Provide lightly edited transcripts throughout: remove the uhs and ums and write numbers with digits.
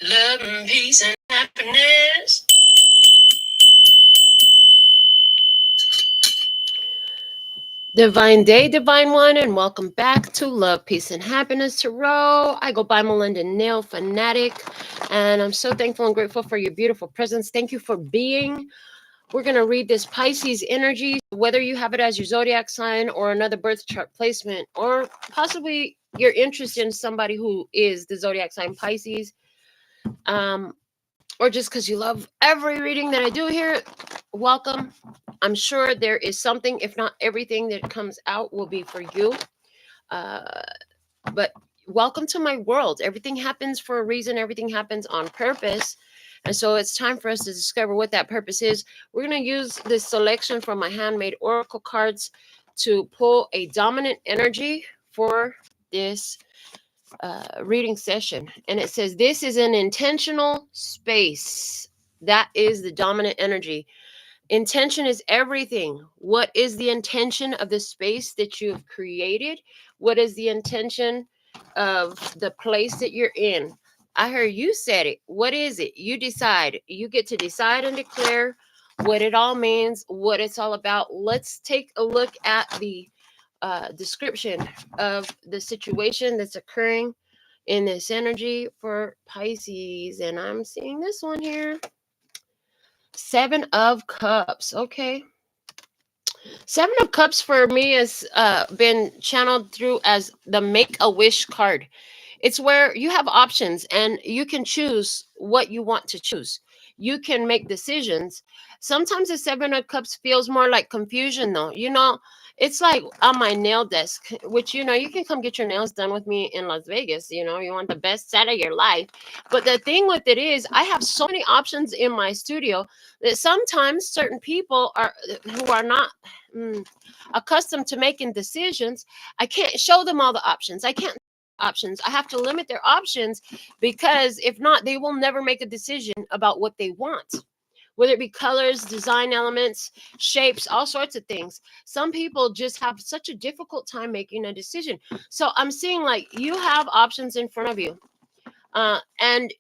Love and peace and happiness. Divine day, divine one, and welcome back to Love, Peace, and Happiness Tarot. I go by Melinda NailFanatic, and I'm so thankful and grateful for your beautiful presence. Thank you for being. We're going to read this Pisces energy, whether you have it as your zodiac sign or another birth chart placement, or possibly you're interested in somebody who is the zodiac sign Pisces. Or just because you love every reading that I do here, welcome. I'm sure there is something, if not everything that comes out will be for you. But welcome to my world. Everything happens for a reason, everything happens on purpose. And so it's time for us to discover what that purpose is. We're going to use this selection from my handmade oracle cards to pull a dominant energy for this reading session. And it says, this is an intentional space. That is the dominant energy. Intention is everything. What is the intention of the space that you have created? What is the intention of the place that you're in? I heard you said it. What is it? You decide. You get to decide and declare what it all means, what it's all about. Let's take a look at the description of the situation that's occurring in this energy for Pisces. And I'm seeing this one here. 7 of Cups. Okay. 7 of Cups for me has been channeled through as the Make a Wish card. It's where you have options and you can choose what you want to choose. You can make decisions. Sometimes the 7 of Cups feels more like confusion, though. It's like on my nail desk, which, you can come get your nails done with me in Las Vegas. You want the best set of your life. But the thing with it is, I have so many options in my studio that sometimes certain people who are not accustomed to making decisions, I can't show them all the options. I can't options. I have to limit their options because if not, they will never make a decision about what they want. Whether it be colors, design elements, shapes, all sorts of things. Some people just have such a difficult time making a decision. So I'm seeing like you have options in front of you. And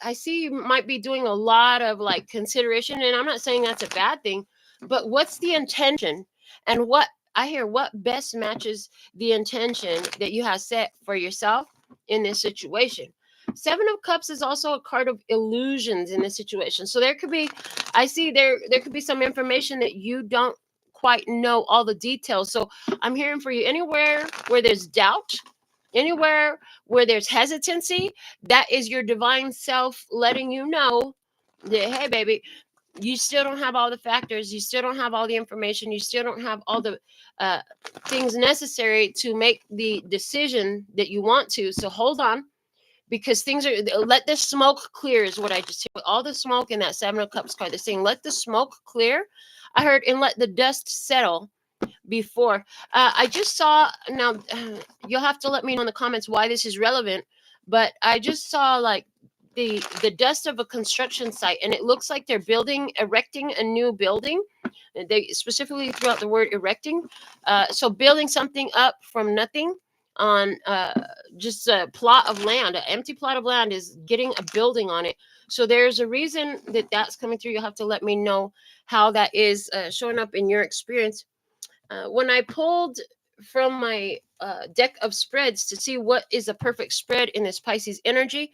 I see you might be doing a lot of like consideration, and I'm not saying that's a bad thing, but what's the intention and what best matches the intention that you have set for yourself in this situation. 7 of Cups is also a card of illusions in this situation. So I see there could be some information that you don't quite know all the details. So I'm hearing for you anywhere where there's doubt, anywhere where there's hesitancy, that is your divine self letting you know that, hey, baby, you still don't have all the factors. You still don't have all the information. You still don't have all the things necessary to make the decision that you want to. So hold on, because let the smoke clear is what I just hear. With all the smoke in that 7 of Cups card, they're saying, let the smoke clear. I heard, and let the dust settle before. I just saw, now you'll have to let me know in the comments why this is relevant, but I just saw like the dust of a construction site, and it looks like they're erecting a new building. They specifically threw out the word erecting. So building something up from nothing on just a plot of land, an empty plot of land is getting a building on it. So there's a reason that that's coming through. You'll have to let me know how that is showing up in your experience. When I pulled from my deck of spreads to see what is a perfect spread in this Pisces energy,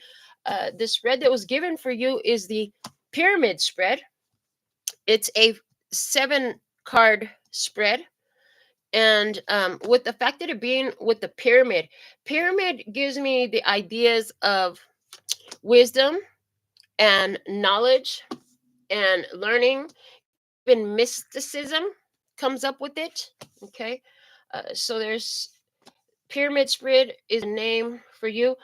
the spread that was given for you is the pyramid spread. It's a 7 card spread. And with the fact that it being with the pyramid gives me the ideas of wisdom and knowledge and learning. Even mysticism comes up with it. Okay. So there's pyramid spread is a name for you.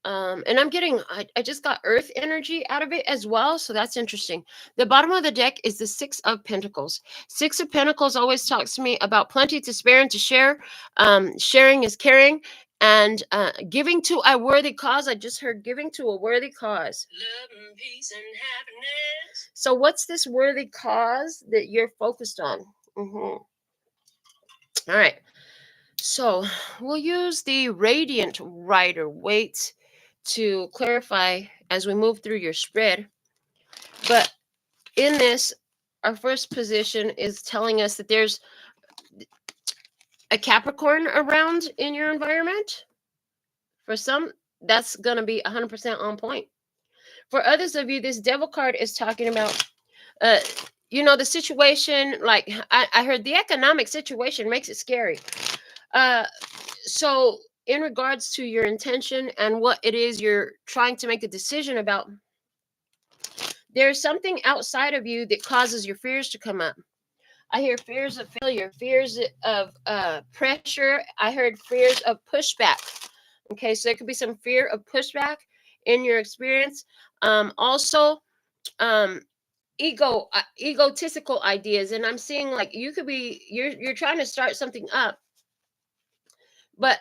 And I just got earth energy out of it as well. So that's interesting. The bottom of the deck is the 6 of Pentacles. 6 of Pentacles always talks to me about plenty to spare and to share. Sharing is caring, and giving to a worthy cause. I just heard giving to a worthy cause. Love and peace and happiness. So what's this worthy cause that you're focused on? All right. So we'll use the Radiant Rider Waite to clarify as we move through your spread. But in this, our first position is telling us that there's a Capricorn around in your environment. For some, that's going to be 100% on point. For others of you, this devil card is talking about, uh, the situation. Like I heard, the economic situation makes it scary. So in regards to your intention and what it is you're trying to make a decision about, there's something outside of you that causes your fears to come up. I hear fears of failure, fears of pressure. I heard fears of pushback. Okay, so there could be some fear of pushback in your experience. Also, um, egotistical ideas, and I'm seeing like you could be you're trying to start something up, but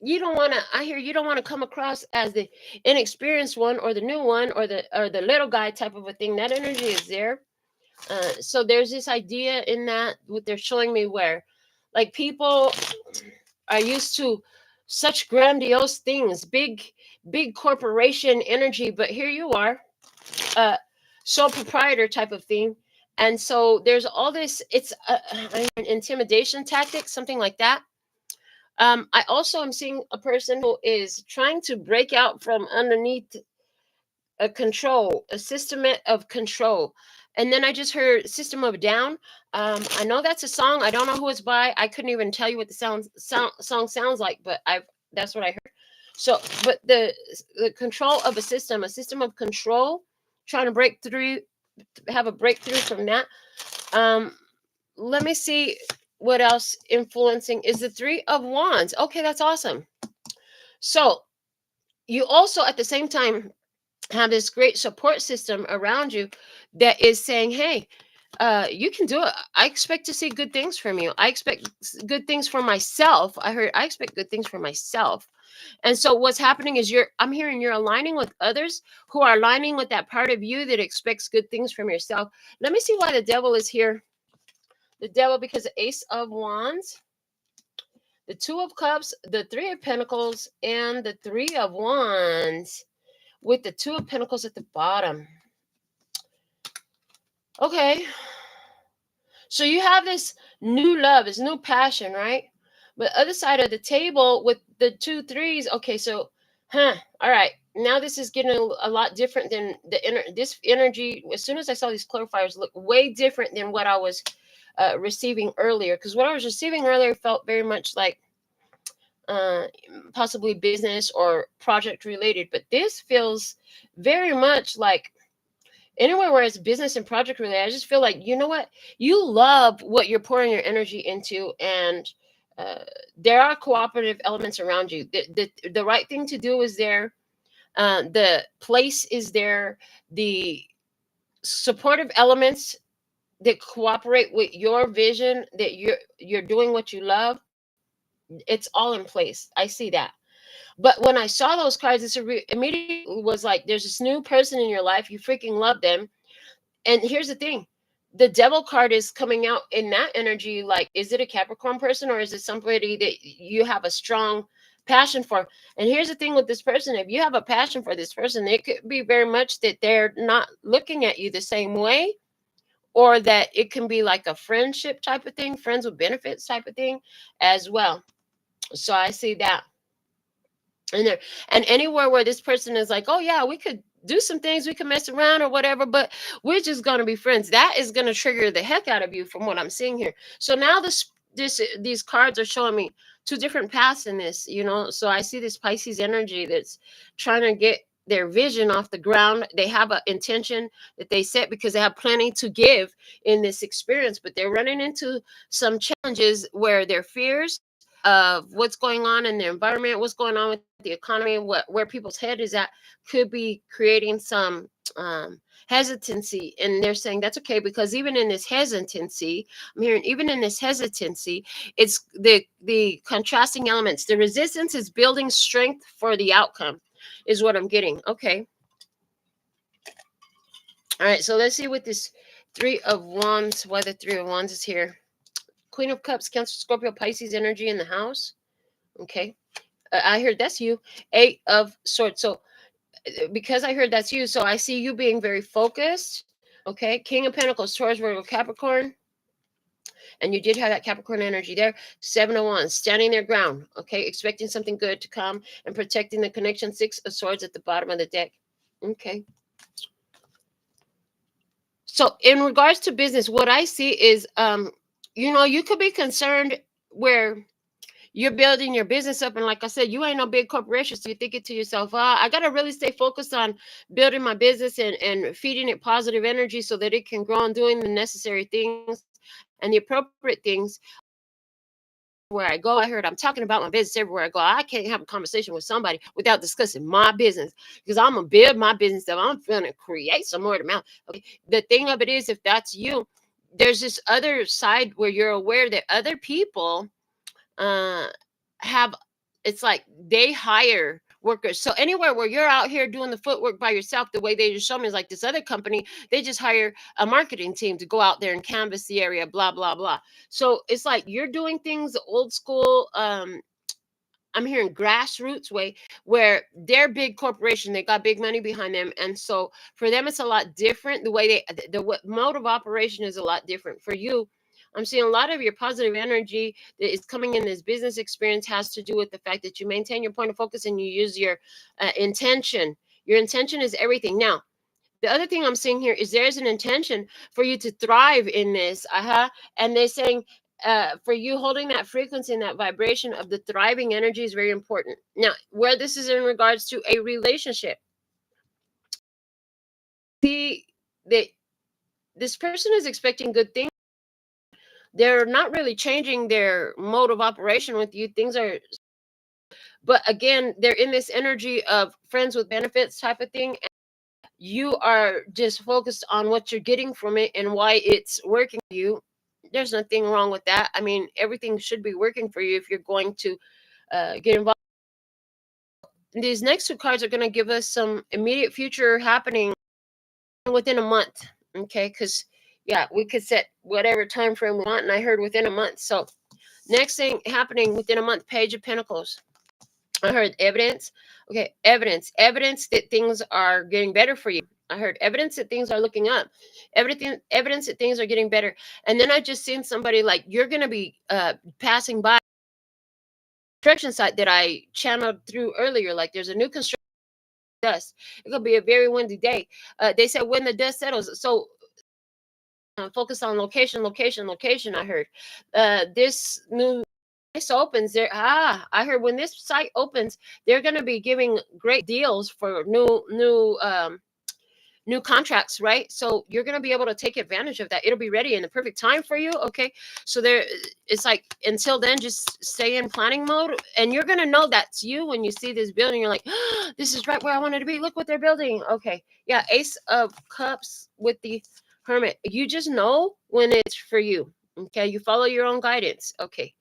you don't want to. I hear you don't want to come across as the inexperienced one or the new one or the little guy type of a thing. That energy is there. So there's this idea in that what they're showing me where like people are used to such grandiose things, big corporation energy, but here you are, uh sole proprietor type of thing. And so there's all this, it's an intimidation tactic, something like that. I also am seeing a person who is trying to break out from underneath a system of control. And then I just heard System of a Down. I know that's a song. I don't know who it's by. I couldn't even tell you what the song sounds like, but that's what I heard. So, but the control of a system of control, trying to break through, have a breakthrough from that. Let me see what else influencing is the Three of Wands. Okay, that's awesome. So you also at the same time have this great support system around you that is saying, hey, you can do it. I expect to see good things from you. I expect good things for myself. I heard I expect good things for myself. And so what's happening is I'm hearing you're aligning with others who are aligning with that part of you that expects good things from yourself. Let me see why the devil is here. The devil, because the Ace of Wands, the Two of Cups, the Three of Pentacles, and the Three of Wands, with the Two of Pentacles at the bottom. Okay. So you have this new love, this new passion, right? But other side of the table with the two threes. Okay, so, all right. Now this is getting a lot different than this energy. As soon as I saw these clarifiers, look way different than what I was receiving earlier. Because what I was receiving earlier felt very much like possibly business or project related. But this feels very much like anywhere where it's business and project related. I just feel like, you know what, you love what you're pouring your energy into, and there are cooperative elements around you. The right thing to do is there. The place is there. The supportive elements that cooperate with your vision, that you're doing what you love, it's all in place. I see that. But when I saw those cards, immediately was like, there's this new person in your life. You freaking love them. And here's the thing, the devil card is coming out in that energy. Like, is it a Capricorn person, or is it somebody that you have a strong passion for? And here's the thing with this person, if you have a passion for this person, it could be very much that they're not looking at you the same way, or that it can be like a friendship type of thing, friends with benefits type of thing as well. So I see that. And anywhere where this person is like, oh yeah, we could do some things, we can mess around or whatever, but we're just going to be friends, that is going to trigger the heck out of you from what I'm seeing here. So now these cards are showing me two different paths in this, so I see this Pisces energy that's trying to get their vision off the ground. They have an intention that they set because they have plenty to give in this experience, but they're running into some challenges where their fears of what's going on in the environment, what's going on with the economy, where people's head is at, could be creating some hesitancy. And they're saying that's okay, because even in this hesitancy, I'm hearing even in this hesitancy, it's the contrasting elements. The resistance is building strength for the outcome, is what I'm getting. Okay. All right. So let's see what this Three of Wands, why the Three of Wands is here. Queen of Cups, Cancer, Scorpio, Pisces energy in the house. Okay. I heard that's you. 8 of Swords. So because I heard that's you, so I see you being very focused. Okay, King of Pentacles, Taurus, Virgo, Capricorn, and you did have that Capricorn energy there. 7 of Wands, standing their ground. Okay, expecting something good to come and protecting the connection. 6 of Swords at the bottom of the deck. Okay. So in regards to business, what I see is, you could be concerned where you're building your business up, and like I said, you ain't no big corporation, so you're thinking to yourself, I gotta really stay focused on building my business and feeding it positive energy so that it can grow, and doing the necessary things and the appropriate things where I go. I heard I'm talking about my business everywhere I go. I can't have a conversation with somebody without discussing my business, because I'm gonna build my business up. I'm gonna create some more amount. Okay. The thing of it is, if that's you, there's this other side where you're aware that other people uh have, it's like they hire workers. So anywhere where you're out here doing the footwork by yourself, the way they just show me is like this other company, they just hire a marketing team to go out there and canvas the area, blah blah blah. So it's like you're doing things the old school, I'm hearing grassroots way, where they're big corporation, they got big money behind them, and so for them it's a lot different. The way the mode of operation is a lot different. For you, I'm seeing a lot of your positive energy that is coming in this business experience has to do with the fact that you maintain your point of focus and you use your intention. Your intention is everything. Now, the other thing I'm seeing here is there's an intention for you to thrive in this. And they're saying, for you, holding that frequency and that vibration of the thriving energy is very important. Now, where this is in regards to a relationship, see that this person is expecting good things. They're not really changing their mode of operation with you. Things are, but again, they're in this energy of friends with benefits type of thing. You are just focused on what you're getting from it and why it's working for you. There's nothing wrong with that. I mean, everything should be working for you if you're going to get involved. These next 2 cards are going to give us some immediate future happening within a month. Okay, because yeah, we could set whatever time frame we want, and I heard within a month. So next thing happening within a month, Page of Pentacles. I heard evidence. Okay, evidence that things are getting better for you. I heard evidence that things are looking up. Evidence that things are getting better. And then I just seen somebody like you're gonna be passing by a construction site that I channeled through earlier. Like there's a new construction dust. It could be a very windy day. They said when the dust settles. So focus on location, location, location. I heard this new this opens there. I heard when this site opens, they're going to be giving great deals for new contracts, right? So you're going to be able to take advantage of that. It'll be ready in the perfect time for you. Okay, so there, it's like until then, just stay in planning mode, and you're going to know that's you when you see this building. You're like, oh, this is right where I wanted to be. Look what they're building. Okay, yeah, Ace of Cups with the Hermit. You just know when it's for you. Okay, you follow your own guidance. Okay.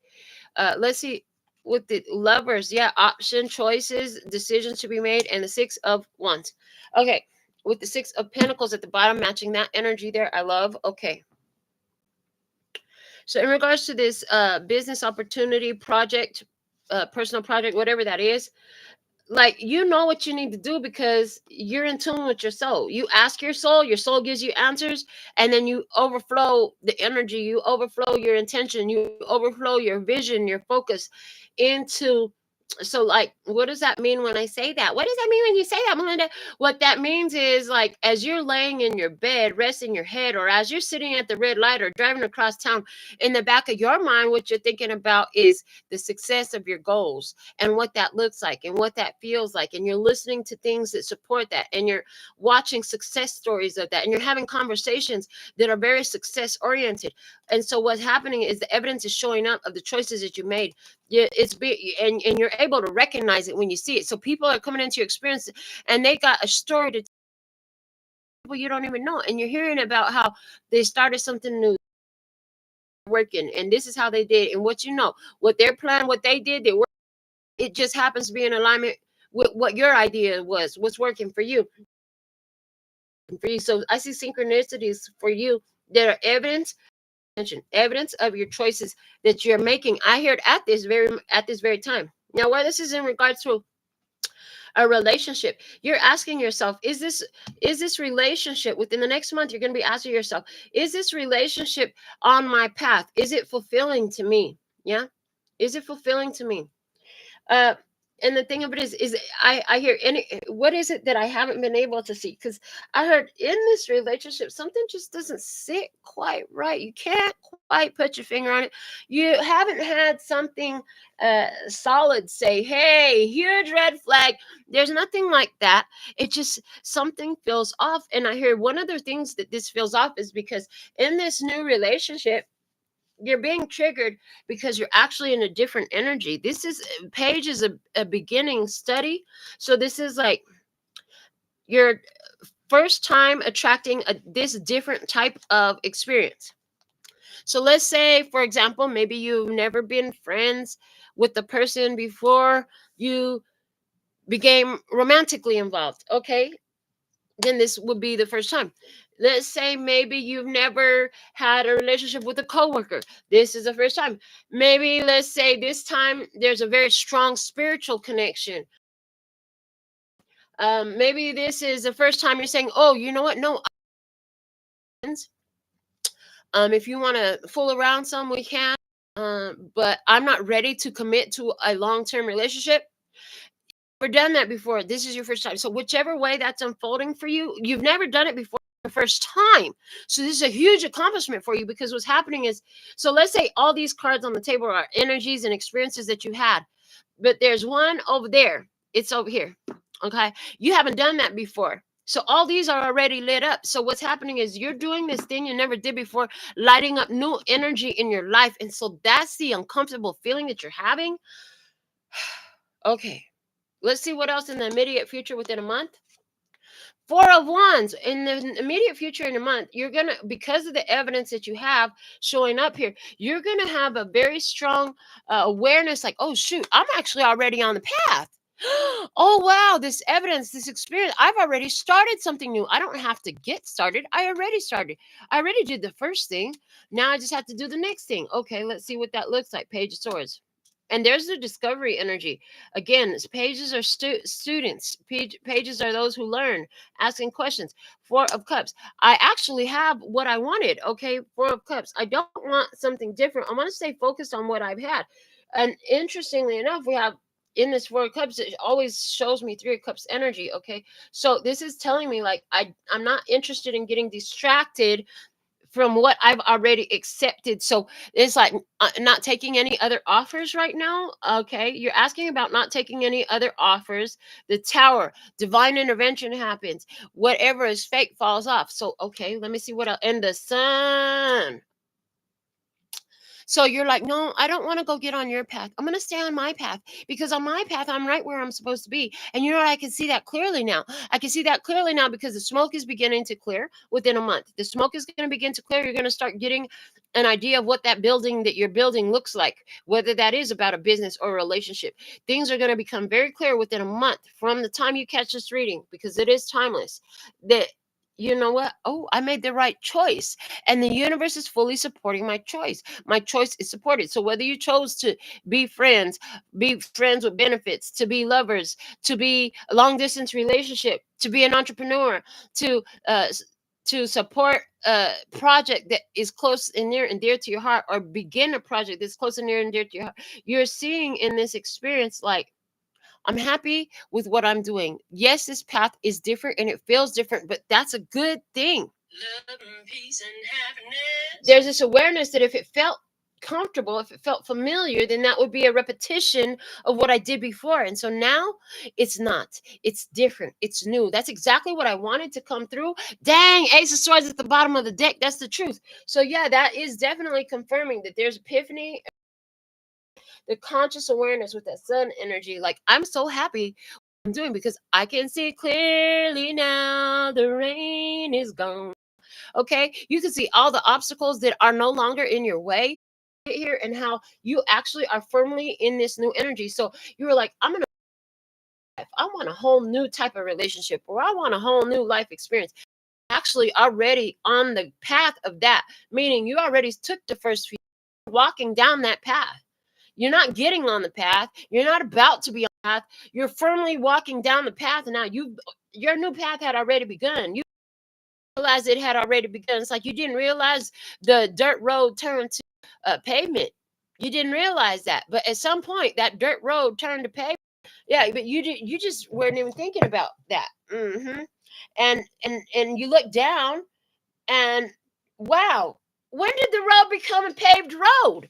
Let's see with the Lovers. Yeah, option, choices, decisions to be made, and the 6 of Wands. Okay, with the 6 of Pentacles at the bottom, matching that energy there. I love. Okay. So in regards to this business opportunity, project, personal project, whatever that is, like you know what you need to do because you're in tune with your soul. You ask your soul gives you answers, and then you overflow the energy, you overflow your intention, you overflow your vision, your focus into. So like what does that mean when I say that? What does that mean when you say that, Melinda? What that means is like as you're laying in your bed resting your head, or as you're sitting at the red light or driving across town, in the back of your mind what you're thinking about is the success of your goals and what that looks like and what that feels like, and you're listening to things that support that, and you're watching success stories of that, and you're having conversations that are very success oriented. And so what's happening is the evidence is showing up of the choices that you made. Yeah, and you're able to recognize it when you see it. So people are coming into your experience and they got a story to people you don't even know, and you're hearing about how they started something new working, and this is how they did, and what you know, what their plan, what they did, they work. It just happens to be in alignment with what your idea was, what's working for you. So I see synchronicities for you that are evidence of your choices that you're making. I heard at this very time. Now, where this is in regards to a relationship, you're asking yourself, is this relationship within the next month? You're going to be asking yourself, is this relationship on my path? Is it fulfilling to me? Yeah, is it fulfilling to me? uh and the thing of it is I hear, any, what is it that I haven't been able to see? Because I heard in this relationship something just doesn't sit quite right. You can't quite put your finger on it. You haven't had something solid say, hey, huge red flag. There's nothing like that. It just, something feels off. And I hear one of the things that this feels off is because in this new relationship, you're being triggered because you're actually in a different energy. This is, page is a beginning study. So this is like your first time attracting this different type of experience. So let's say, for example, maybe you've never been friends with the person before you became romantically involved. Okay, then this would be the first time. Let's say maybe you've never had a relationship with a coworker. This is the first time. Maybe let's say this time there's a very strong spiritual connection. Maybe this is the first time you're saying, "Oh, you know what? No, if you want to fool around some, we can. But I'm not ready to commit to a long-term relationship." Never done that before. This is your first time. So whichever way that's unfolding for you, you've never done it before the first time. So this is a huge accomplishment for you, because what's happening is, so let's say all these cards on the table are energies and experiences that you had, but there's one over there. It's over here. Okay. You haven't done that before. So all these are already lit up. So what's happening is you're doing this thing you never did before, lighting up new energy in your life. And so that's the uncomfortable feeling that you're having. Okay. Let's see what else in the immediate future within a month. Four of Wands in the immediate future in a month. You're gonna, because of the evidence that you have showing up here, you're gonna have a very strong awareness. Like, oh shoot, I'm actually already on the path. Oh wow, this evidence, this experience, I've already started something new. I don't have to get started. I already started. I already did the first thing. Now I just have to do the next thing. Okay, let's see what that looks like. Page of Swords. And there's the discovery energy. Again, pages are students. Pages are those who learn, asking questions. Four of Cups. I actually have what I wanted. Okay, Four of Cups. I don't want something different. I want to stay focused on what I've had. And interestingly enough, we have in this Four of Cups, it always shows me Three of Cups energy. Okay, so this is telling me like I'm not interested in getting distracted from what I've already accepted. So it's like not taking any other offers right now. Okay. You're asking about not taking any other offers. The Tower, divine intervention happens. Whatever is fake falls off. So, okay, let me see what else. And the Sun. So you're like, no, I don't want to go get on your path. I'm going to stay on my path, because on my path, I'm right where I'm supposed to be. And you know what? I can see that clearly now. I can see that clearly now because the smoke is beginning to clear within a month. The smoke is going to begin to clear. You're going to start getting an idea of what that building that you're building looks like, whether that is about a business or a relationship. Things are going to become very clear within a month from the time you catch this reading, because it is timeless. That, you know what? Oh, I made the right choice. And the universe is fully supporting my choice. My choice is supported. So whether you chose to be friends with benefits, to be lovers, to be a long distance relationship, to be an entrepreneur, to support a project that is close and near and dear to your heart, or begin a project that's close and near and dear to your heart, you're seeing in this experience like, I'm happy with what I'm doing. Yes, this path is different and it feels different, but that's a good thing. Love and peace and happiness. There's this awareness that if it felt comfortable, if it felt familiar, then that would be a repetition of what I did before. And so now it's not. It's different. It's new. That's exactly what I wanted to come through. Dang, Ace of Swords at the bottom of the deck. That's the truth. So yeah, that is definitely confirming that there's epiphany, the conscious awareness with that Sun energy. Like, I'm so happy I'm doing, because I can see clearly now. The rain is gone. Okay, you can see all the obstacles that are no longer in your way here, and how you actually are firmly in this new energy. So you were like, I want a whole new type of relationship, or I want a whole new life experience. Actually already on the path of that, meaning you already took the first few, walking down that path. You're not getting on the path. You're not about to be on the path. You're firmly walking down the path. And now your new path had already begun. You realized it had already begun. It's like you didn't realize the dirt road turned to pavement. You didn't realize that. But at some point, that dirt road turned to pavement. Yeah, but you just weren't even thinking about that. And you look down and wow, when did the road become a paved road?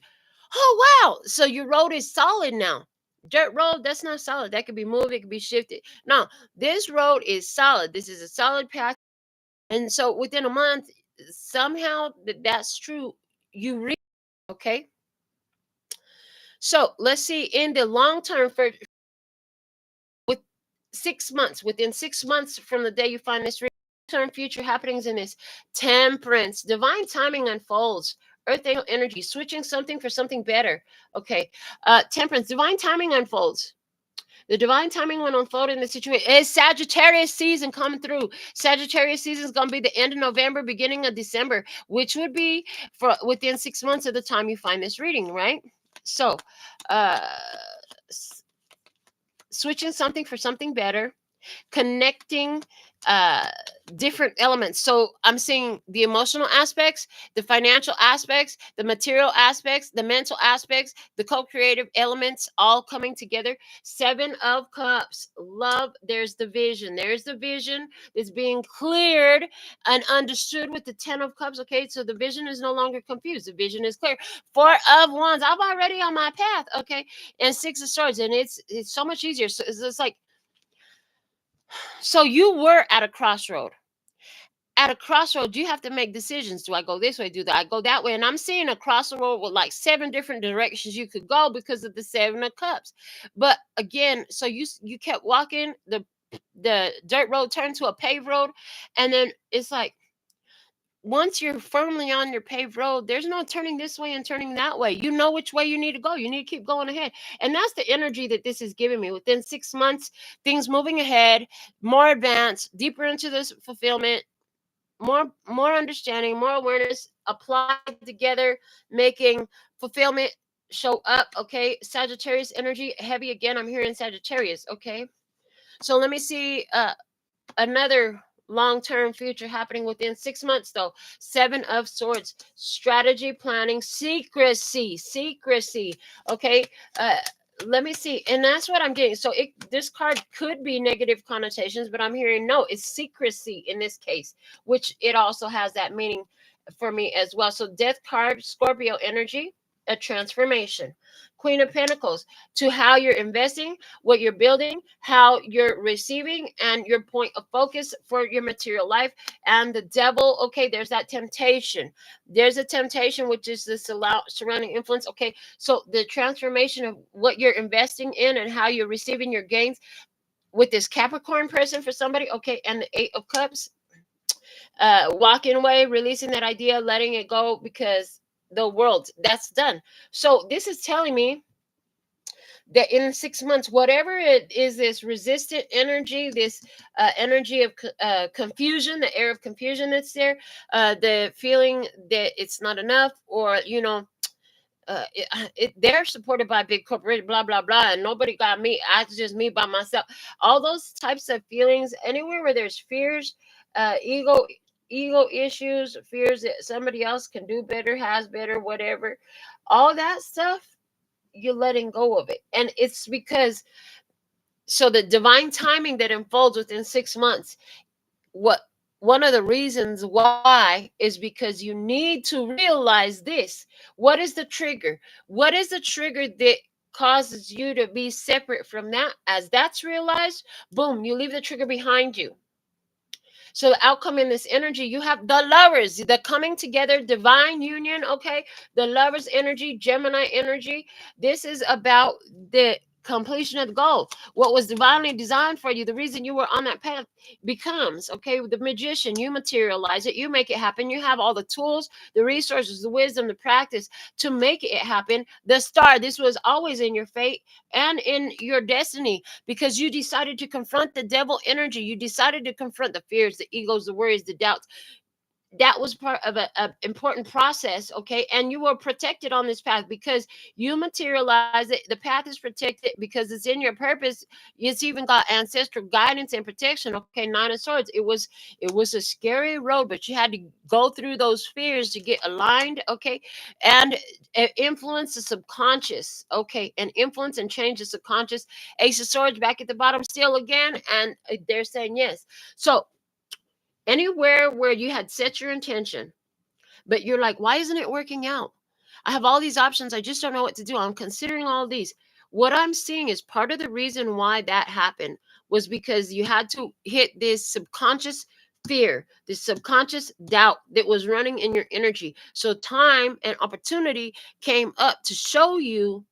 Oh wow, so your road is solid now. Dirt road, that's not solid. That could be moved, it could be shifted. No, this road is solid. This is a solid path. And so within a month, somehow that's true. You read, okay? So let's see in the long term for with 6 months, within 6 months from the day you find this term future happenings in this temperance, divine timing unfolds. Earth angel energy, switching something for something better. Okay. Temperance, divine timing unfolds. The divine timing when unfolding the situation is Sagittarius season coming through. Sagittarius season is going to be the end of November, beginning of December, which would be for within 6 months of the time you find this reading, right? So, uh, switching something for something better, connecting uh different elements. So I'm seeing the emotional aspects, the financial aspects, the material aspects, the mental aspects, the co-creative elements all coming together. 7 of Cups, love. There's the vision. There's the vision that's being cleared and understood with the 10 of Cups. Okay, so the vision is no longer confused. The vision is clear. 4 of Wands, I'm already on my path. Okay, and 6 of Swords, and it's so much easier. So it's like, so you were at a crossroad. At a crossroad, you have to make decisions. Do I go this way? Do I go that way? And I'm seeing a crossroad with like 7 different directions you could go because of the 7 of Cups. But again, so you kept walking, the dirt road turned to a paved road, and then it's like once you're firmly on your paved road, there's no turning this way and turning that way. You know which way you need to go. You need to keep going ahead. And that's the energy that this is giving me. Within 6 months, things moving ahead, more advanced, deeper into this fulfillment, more understanding, more awareness applied together, making fulfillment show up. Okay. Sagittarius energy heavy again. I'm hearing Sagittarius. Okay. So let me see another long-term future happening within 6 months though. 7 of Swords, strategy, planning, secrecy. Okay. uh let me see, and that's what I'm getting. So this card could be negative connotations, but I'm hearing no, it's secrecy in this case, which it also has that meaning for me as well. So Death card, Scorpio energy, a transformation. Queen of Pentacles, to how you're investing, what you're building, how you're receiving, and your point of focus for your material life. And the Devil, okay, there's that temptation. There's a temptation, which is this surrounding influence. Okay, so the transformation of what you're investing in and how you're receiving your gains with this Capricorn person for somebody. Okay, and the 8 of Cups, walking away, releasing that idea, letting it go because the world, that's done. So this is telling me that in 6 months, whatever it is, this resistant energy, this energy of confusion, the air of confusion that's there, the feeling that it's not enough, or they're supported by big corporate, blah blah blah, and nobody got me. I just me by myself. All those types of feelings, anywhere where there's fears, ego issues, fears that somebody else can do better, has better, whatever, all that stuff, you're letting go of it. And it's because, so the divine timing that unfolds within 6 months, what one of the reasons why is because you need to realize this. What is the trigger? What is the trigger that causes you to be separate from that? As that's realized, boom, you leave the trigger behind you. So the outcome in this energy, you have the Lovers, the coming together, divine union. Okay, the Lovers energy, Gemini energy. This is about the completion of the goal. What was divinely designed for you, the reason you were on that path becomes, okay, the Magician. You materialize it, you make it happen. You have all the tools, the resources, the wisdom, the practice to make it happen. The Star, this was always in your fate and in your destiny, because you decided to confront the Devil energy. You decided to confront the fears, the egos, the worries, the doubts. that was part of a important process, okay? And you were protected on this path because you materialize it. The path is protected because it's in your purpose. It's even got ancestral guidance and protection, okay? Nine of Swords. It was a scary road, but you had to go through those fears to get aligned, okay? And influence the subconscious, okay? And influence and change the subconscious. Ace of Swords back at the bottom still again, and they're saying yes. So anywhere where you had set your intention, but you're like, why isn't it working out? I have all these options. I just don't know what to do. I'm considering all these. What I'm seeing is part of the reason why that happened was because you had to hit this subconscious fear, this subconscious doubt that was running in your energy. So time and opportunity came up to show you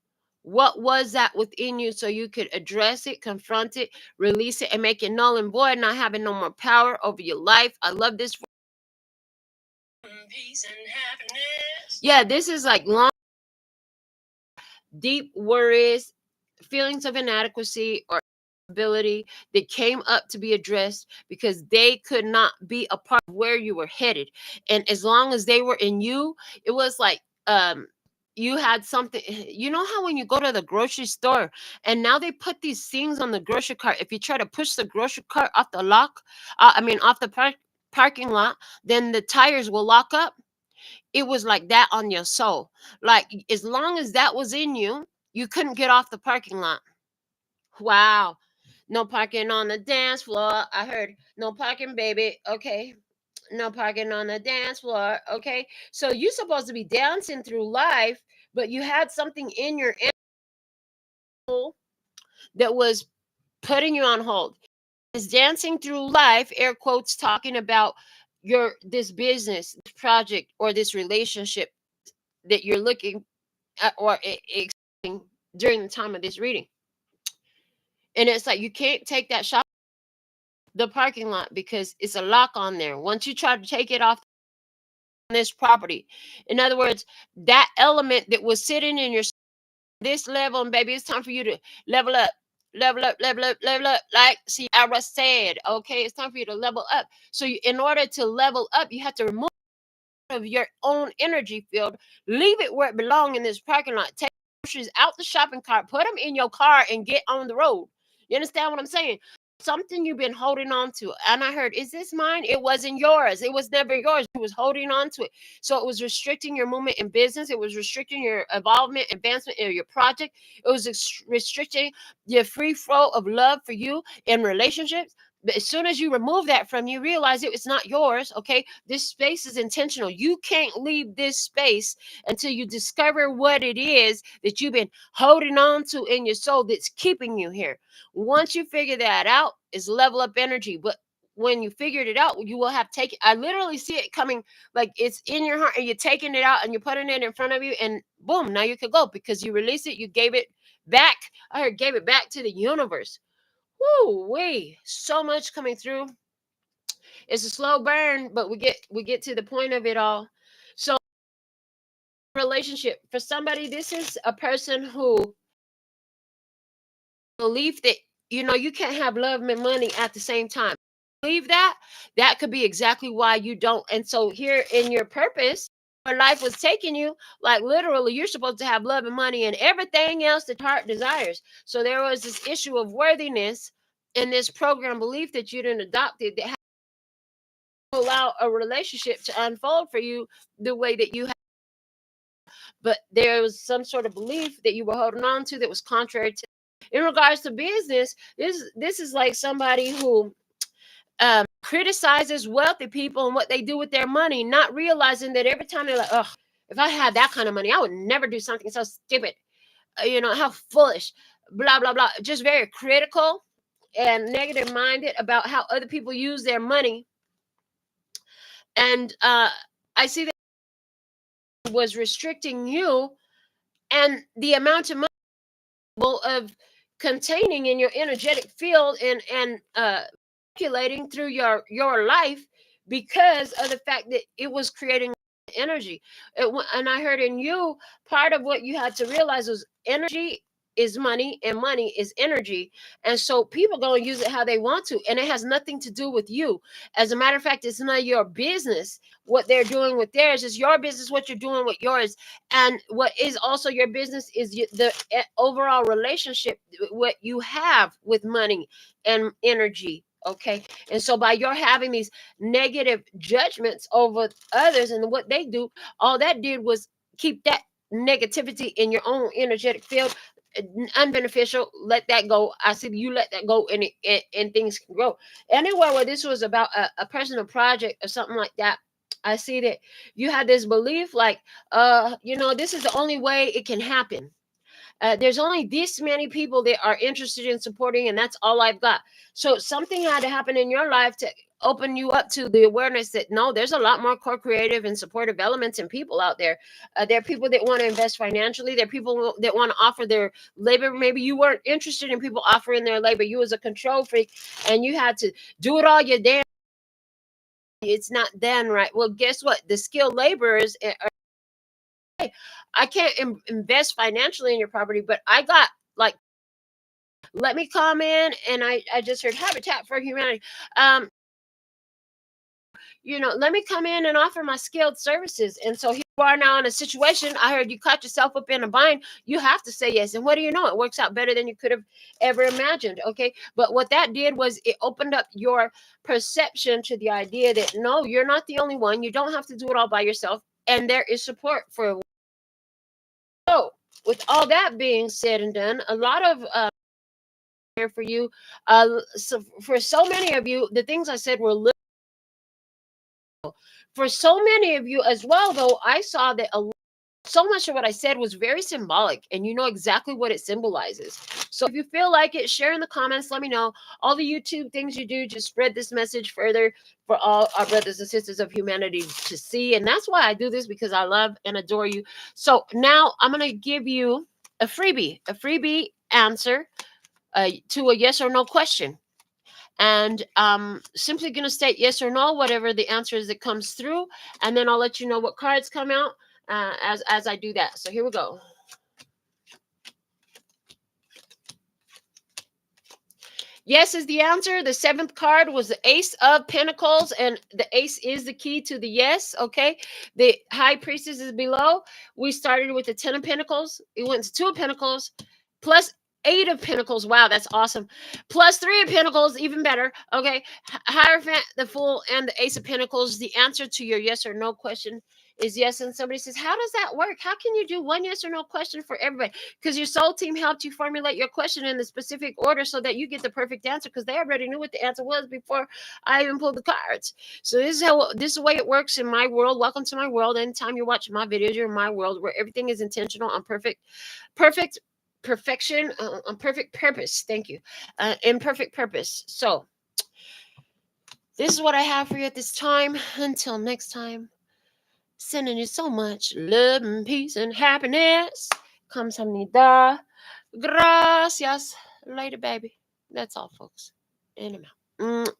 what was that within you so you could address it, confront it, release it, and make it null and void, not having no more power over your life. I love this. Peace and happiness. Yeah, this is like long, deep worries, feelings of inadequacy or ability that came up to be addressed because they could not be a part of where you were headed. And as long as they were in you, it was like you had something. You know how when you go to the grocery store and now they put these things on the grocery cart, if you try to push the grocery cart off the lock, off the parking lot, then the tires will lock up. It was like that on your soul. Like as long as that was in you, you couldn't get off the parking lot. Wow. No parking on the dance floor. I heard no parking, baby. Okay. No parking on the dance floor. Okay. So you're supposed to be dancing through life, but you had something in your animal that was putting you on hold. Is dancing through life, air quotes, talking about your this business, this project, or this relationship that you're looking or during the time of this reading. And it's like you can't take that shop the parking lot because it's a lock on there. Once you try to take it off this property, in other words, that element that was sitting in your this level, and baby, it's time for you to level up. Level up, level up, level up. Like Ciara said, okay, it's time for you to level up. So, in order to level up, you have to remove of your own energy field, leave it where it belongs in this parking lot. Take groceries out the shopping cart, put them in your car, and get on the road. You understand what I'm saying? Something you've been holding on to. And I heard, is this mine? It wasn't yours. It was never yours. You was holding on to it. So it was restricting your movement in business. It was restricting your involvement, advancement in your project. It was restricting your free flow of love for you in relationships. But as soon as you remove that from you, realize it's not yours. Okay. This space is intentional. You can't leave this space until you discover what it is that you've been holding on to in your soul that's keeping you here. Once you figure that out, is level up energy. But when you figured it out, you will have taken. I literally see it coming like it's in your heart, and you're taking it out and you're putting it in front of you, and boom, now you could go because you release it. You gave it back. I heard gave it back to the universe. Woo wee! So much coming through. It's a slow burn, but we get to the point of it all. So relationship for somebody, this is a person who believe that you can't have love and money at the same time. Believe that could be exactly why you don't. And so here in your purpose, where life was taking you, like literally, you're supposed to have love and money and everything else that heart desires. So there was this issue of worthiness in this program belief that you didn't adopt it that allow a relationship to unfold for you the way that you have. But there was some sort of belief that you were holding on to that was contrary to. In regards to business, this is like somebody who criticizes wealthy people and what they do with their money, not realizing that every time they're like, oh, if I had that kind of money, I would never do something so stupid. How foolish, blah, blah, blah. Just very critical and negative minded about how other people use their money. And I see that was restricting you and the amount of money of containing in your energetic field and circulating through your life because of the fact that it was creating energy. And I heard in you, part of what you had to realize was energy is money, and money is energy. And so people going to use it how they want to, and it has nothing to do with you. As a matter of fact, it's not your business what they're doing with theirs. It's your business what you're doing with yours. And what is also your business is the overall relationship what you have with money and energy. Okay. And so by your having these negative judgments over others and what they do, all that did was keep that negativity in your own energetic field unbeneficial. Let that go. I said you let that go, and and things can grow. Anywhere where this was about a personal project or something like that, I see that you had this belief like, this is the only way it can happen. There's only this many people that are interested in supporting, and that's all I've got. So something had to happen in your life to open you up to the awareness that no, there's a lot more co-creative and supportive elements and people out there. There are people that want to invest financially. There are people that want to offer their labor. Maybe you weren't interested in people offering their labor. You was a control freak, and you had to do it all your damn. It's not done right. Well, guess what? The skilled laborers are, I can't invest financially in your property, but I got like, let me come in, and I just heard Habitat for Humanity. Let me come in and offer my skilled services. And so here you are now in a situation. I heard you caught yourself up in a bind. You have to say yes. And what do you know? It works out better than you could have ever imagined. Okay. But what that did was it opened up your perception to the idea that no, you're not the only one. You don't have to do it all by yourself. And there is support for. So with all that being said and done, a lot of here for you. So for so many of you, the things I said were little. For so many of you as well, though, I saw that so much of what I said was very symbolic, and you know exactly what it symbolizes. So if you feel like it, share in the comments. Let me know. All the YouTube things you do, just spread this message further for all our brothers and sisters of humanity to see. And that's why I do this, because I love and adore you. So now I'm going to give you a freebie answer to a yes or no question. And simply going to state yes or no, whatever the answer is that comes through, and then I'll let you know what cards come out as I do that. So here we go. Yes is the answer. The seventh card was the Ace of Pentacles, and the Ace is the key to the yes. Okay, the High Priestess is below. We started with the Ten of Pentacles. It went to Two of Pentacles, plus Eight of Pentacles. Wow, that's awesome. Plus Three of Pentacles, even better. Okay, Hierophant, the Fool, and the Ace of Pentacles. The answer to your yes or no question is yes. And somebody says, how does that work? How can you do one yes or no question for everybody? Because your soul team helped you formulate your question in the specific order so that you get the perfect answer, because they already knew what the answer was before I even pulled the cards. So this is the way it works in my world. Welcome to my world. Anytime you're watching my videos, you're in my world where everything is intentional on perfection, on perfect purpose. Thank you. Imperfect purpose. So this is what I have for you at this time. Until next time, sending you so much love and peace and happiness. Kamsahamnida. Gracias. Later, baby. That's all, folks. In and out.